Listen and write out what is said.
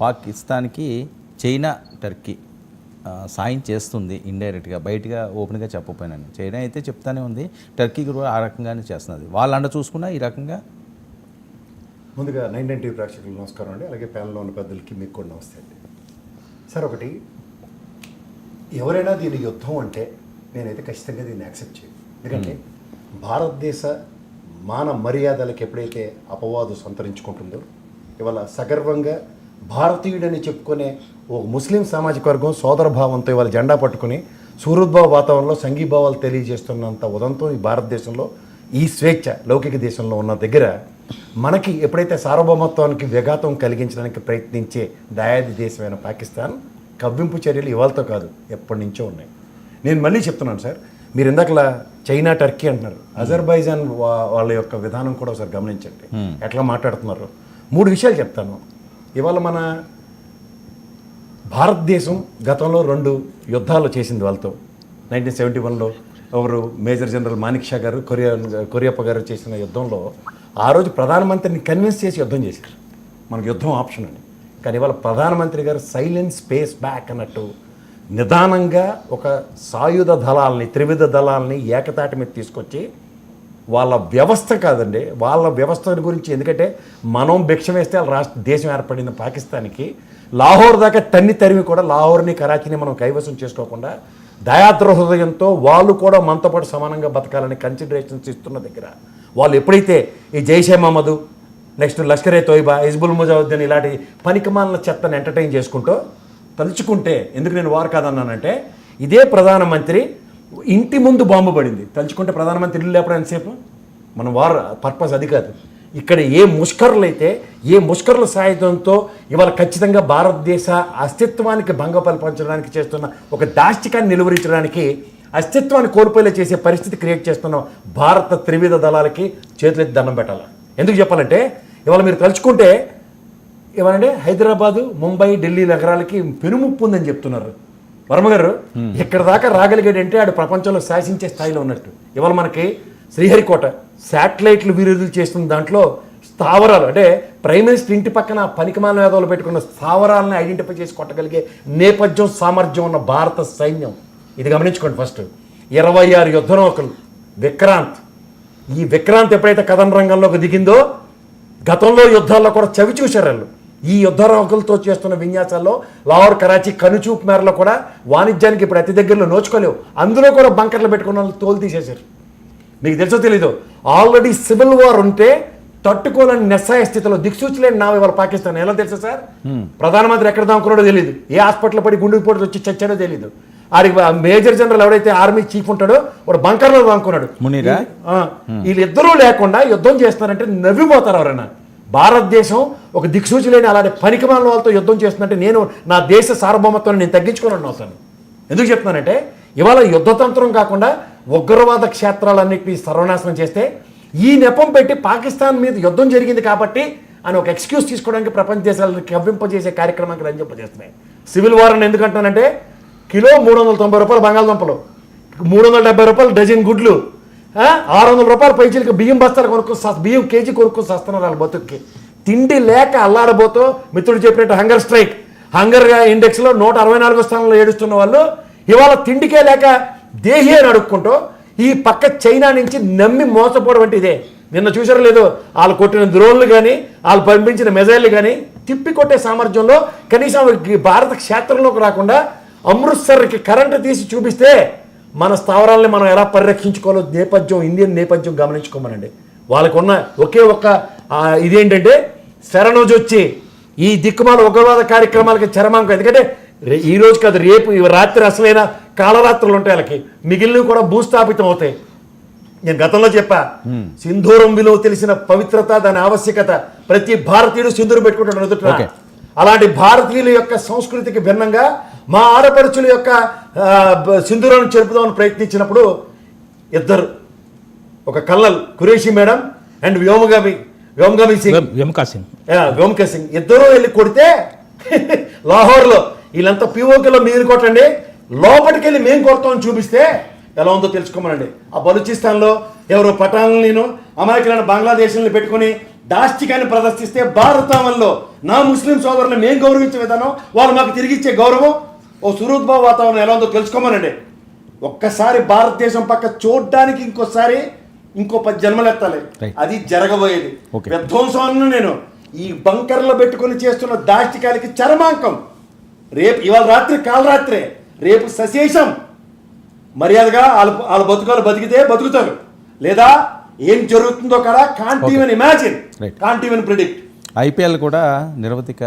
పాకిస్తాన్కి China Turkey సాయం చేస్తుంది ఇండైరెక్ట్గా, బయటగా ఓపెన్గా చెప్పకపోయినాను. చైనా అయితే చెప్తానే ఉంది, టర్కీ కూడా ఆ రకంగానే చేస్తున్నది. వాళ్ళ అండ చూసుకున్నా ఈ రకంగా. ముందుగా 9 టీవీ ప్రేక్షకులకు నమస్కారం అండి, అలాగే ప్యానల్లో ఉన్న పెద్దలకి మీకు కూడా నమస్తే అండి. సార్, ఒకటి ఎవరైనా దీని యుద్ధం అంటే నేనైతే ఖచ్చితంగా దీన్ని యాక్సెప్ట్ చేయను. ఎందుకంటే భారతదేశ మాన మర్యాదలకు ఎప్పుడైతే అపవాదు సంతరించుకుంటుందో, ఇవాళ సగర్వంగా భారతీయుడని చెప్పుకునే ఒక ముస్లిం సామాజిక వర్గం సోదర భావంతో ఇవాళ జెండా పట్టుకుని సూరుద్భావ వాతావరణంలో సంఘీభావాలు తెలియజేస్తున్నంత ఉదంతం ఈ భారతదేశంలో, ఈ స్వేచ్ఛ లౌకిక దేశంలో ఉన్న దగ్గర మనకి ఎప్పుడైతే సార్వభౌమత్వానికి విఘాతం కలిగించడానికి ప్రయత్నించే దయాది దేశమైన పాకిస్తాన్ కవ్వింపు చర్యలు ఇవాళతో కాదు, ఎప్పటి నుంచో ఉన్నాయి. నేను మళ్ళీ చెప్తున్నాను సార్, మీరు ఇందాకలా చైనా టర్కీ అంటున్నారు, అజర్బైజాన్ వాళ్ళ యొక్క విధానం కూడా ఒకసారి గమనించండి ఎట్లా మాట్లాడుతున్నారు. 3 విషయాలు చెప్తాను. ఇవాళ మన భారతదేశం గతంలో 2 యుద్ధాలు చేసింది వాళ్ళతో. 1971లో ఎవరు మేజర్ జనరల్ మానిక్ షా గారు, కొరియప్ప గారు చేసిన యుద్ధంలో ఆ రోజు ప్రధానమంత్రిని కన్విన్స్ చేసి యుద్ధం చేశారు, మనకు యుద్ధం ఆప్షన్ అని. కానీ ఇవాళ ప్రధానమంత్రి గారు సైలెన్స్ స్పేస్ బ్యాక్ అన్నట్టు నిదానంగా ఒక సాయుధ దళాలని, త్రివిధ దళాలని ఏకతాటి మీద తీసుకొచ్చి వాళ్ళ వ్యవస్థ కాదండి, వాళ్ళ వ్యవస్థ గురించి. ఎందుకంటే మనం భిక్ష వేస్తే వాళ్ళ దేశం ఏర్పడిన పాకిస్తాన్కి లాహోర్ దాకా తరిమి కూడా లాహోర్ని, కరాచీని మనం కైవసం చేసుకోకుండా దయాద్ర హృదయంతో వాళ్ళు కూడా మనతో పాటు సమానంగా బతకాలని కన్సిడరేషన్స్ ఇస్తున్న దగ్గర వాళ్ళు ఎప్పుడైతే ఈ జైషే మహమ్మద్, నెక్స్ట్ లష్కరే తోయిబా, హిజ్బుల్ ముజాహిద్దీన్ ఇలాంటి పనికిమాలిన చెత్తను ఎంటర్టైన్ చేసుకుంటూ తలుచుకుంటే, ఎందుకు నేను వారు కాదన్నానంటే, ఇదే ప్రధానమంత్రి ఇంటి ముందు బాంబు పడింది, తలుచుకుంటే ప్రధానమంత్రి ఇల్లు లేపడం ఎంతసేపు, మన వార్ పర్పస్ అది కాదు. ఇక్కడ ఏ ముష్కరులు అయితే, ఏ ముష్కరుల సాయుధంతో ఇవాళ ఖచ్చితంగా భారతదేశ అస్తిత్వానికి భంగపల్పించడానికి చేస్తున్న ఒక దాష్టికాన్ని నిలువరించడానికి, అస్తిత్వాన్ని కోల్పోయేలా చేసే పరిస్థితి క్రియేట్ చేస్తున్న భారత త్రివిధ దళాలకి చేతులెత్తి దండం పెట్టాలి. ఎందుకు చెప్పాలంటే, ఇవాళ మీరు తలుచుకుంటే ఇవాళంటే హైదరాబాదు, ముంబై, ఢిల్లీ నగరాలకి పెనుముప్పు ఉందని చెప్తున్నారు. వర్మ గారు ఇక్కడ దాకా రాగలిగాడంటే ఆడు ప్రపంచంలో శాసించే స్థాయిలో ఉన్నట్టు. ఇవాళ మనకి శ్రీహరికోట శాటిలైట్లు విరుద్ధులు చేస్తున్న దాంట్లో స్థావరాలు, అంటే ప్రైమ్ మినిస్టర్ ఇంటి పక్కన పనికిమాల వేదాలు పెట్టుకున్న స్థావరాలను ఐడెంటిఫై చేసి కొట్టగలిగే నేపథ్యం, సామర్థ్యం ఉన్న భారత సైన్యం. ఇది గమనించుకోండి. ఫస్ట్ 26 యుద్ధ నౌకలు విక్రాంత్. ఈ విక్రాంత్ ఎప్పుడైతే కథన రంగంలోకి దిగిందో, గతంలో యుద్ధాల్లో కూడా చవి చూశారు వాళ్ళు. ఈ యుద్ధ నౌకలతో చేస్తున్న విన్యాసాల్లో లాహోర్, కరాచీ కనుచూపు మేరలో కూడా వాణిజ్యానికి ఇప్పుడు అతి దగ్గరలో నోచుకోలేవు. అందులో కూడా బంకర్లు పెట్టుకున్న వాళ్ళు తోలు తీసేశారు. మీకు తెలుసో తెలీదు, ఆల్రెడీ సివిల్ వార్ ఉంటే తట్టుకోలేని నిస్సాయ స్థితిలో దిక్సూచిలేని నా ఇవాళ పాకిస్తాన్. ఎలా తెలుసా సార్, ప్రధానమంత్రి ఎక్కడ దాక్కున్నాడో తెలియదు, ఏ హాస్పిటల్ పడి గుండెకి పోటీ వచ్చి చచ్చాడో తెలియదు. ఆడికి మేజర్ జనరల్ ఎవడైతే ఆర్మీ చీఫ్ ఉంటాడో వాడు బంకర్లో దాక్కున్నాడు. వీళ్ళిద్దరూ లేకుండా యుద్ధం చేస్తున్నారంటే నవ్విపోతారు ఎవరైనా. భారతదేశం ఒక దిక్సూచి లేని అలాంటి పనికిమాలిన వాళ్ళతో యుద్ధం చేస్తుందంటే నేను నా దేశ సార్వభౌమత్వాన్ని నేను తగ్గించుకోవాలని అవసరం. ఎందుకు చెప్తున్నానంటే, ఇవాళ యుద్ధతంత్రం కాకుండా ఉగ్రవాద క్షేత్రాలన్నింటినీ సర్వనాశనం చేస్తే ఈ నెపం పెట్టి పాకిస్తాన్ మీద యుద్ధం జరిగింది కాబట్టి అని ఒక ఎక్స్క్యూజ్ తీసుకోవడానికి ప్రపంచ దేశాలను కవ్వింపజేసే కార్యక్రమానికి రంజింపజేస్తున్నాయి. సివిల్ వార్ అని ఎందుకంటానంటే, కిలో 390 రూపాయలు బంగాళదుంపలు, 370 రూపాయలు డజన్ గుడ్లు, 600 రూపాయల పైచీలకి బియ్యం బస్తాలు బియ్యం కేజీ కొనుక్కొని వస్తున్నారు వాళ్ళ బతుక్కి. తిండి లేక అల్లాడబోతో మిత్రుడు చెప్పినట్టు హంగర్ స్ట్రైక్, హంగర్ ఇండెక్స్లో 164వ స్థానంలో ఏడుస్తున్న వాళ్ళు ఇవాళ తిండికే లేక దేహి అని అడుక్కుంటూ ఈ పక్క చైనా నుంచి నమ్మి మోసపోవడం అంటే ఇదే. నిన్న చూసారో లేదో, వాళ్ళు కొట్టిన డ్రోన్లు కానీ, వాళ్ళు పంపించిన మిజైళ్ళు కానీ తిప్పి కొట్టే సామర్థ్యంలో కనీసం భారత క్షేత్రంలోకి రాకుండా అమృత్సర్కి కరెంటు తీసి చూపిస్తే మన స్థావరాలని మనం ఎలా పరిరక్షించుకోవాలో నేపథ్యం, ఇండియన్ నేపథ్యం గమనించుకోమనండి. వాళ్ళకున్న ఒకే ఒక్క ఇదేంటంటే శరణొజొచ్చి ఈ దిక్కుమాల ఉగ్రవాద కార్యక్రమాలకి చరమాంకం. ఎందుకంటే ఈ రోజు కాదు, రేపు రాత్రి అసలైన కాలరాత్రులు ఉంటాయి వాళ్ళకి, మిగిలినవి కూడా భూస్థాపితం అవుతాయి. నేను గతంలో చెప్పా, సింధూరం విలువ తెలిసిన పవిత్రత, దాని ఆవశ్యకత ప్రతి భారతీయుడు సింధూరం పెట్టుకుంటాడు ఎదుట. అలాంటి భారతీయుల యొక్క సంస్కృతికి భిన్నంగా మా ఆడపడుచుల యొక్క సింధూరాన్ని చెరుపుదామని ప్రయత్నించినప్పుడు ఇద్దరు, ఒక colonel Qureshi madam and Vyomika Singh ఇద్దరూ వెళ్ళి కొడితే లాహోర్లో వీళ్ళంతా పిఓకేలో మీరు కొట్టండి, లోపలికి వెళ్ళి మేము కొడతామని చూపిస్తే ఎలా ఉందో తెలుసుకోమనండి. ఆ బలూచిస్తాన్లో ఎవరో పఠాన్లను అమాయకులైన బంగ్లాదేశ్ని పెట్టుకుని దాష్టికాన్ని ప్రదర్శిస్తే భారతావన్లో నా ముస్లిం సోదరులు మేము గౌరవించే విధానం, వాళ్ళు మాకు తిరిగి ఇచ్చే గౌరవం, ఓ సుహృద్భావ వాతావరణం ఎలా ఉందో తెలుసుకోమనండి. ఒక్కసారి భారతదేశం పక్క చూడడానికి ఇంకోసారి ఇంకో 10 జన్మలు ఎత్తాలి. Right. అది జరగబోయేది. Okay. విధ్వంసాలను నేను ఈ బంకర్లో పెట్టుకొని చేస్తున్న దాష్టికాలకి చరమాంకం. రేపు ఇవాళ రాత్రి కాలరాత్రే, రేపు సశేషం. మర్యాదగా వాళ్ళ బతుకాలు బతికితే బతుకుతారు, లేదా ఏం జరుగుతుందో కదా can't even imagine, Right. Can't even predict. IPL కూడా నిరవధిక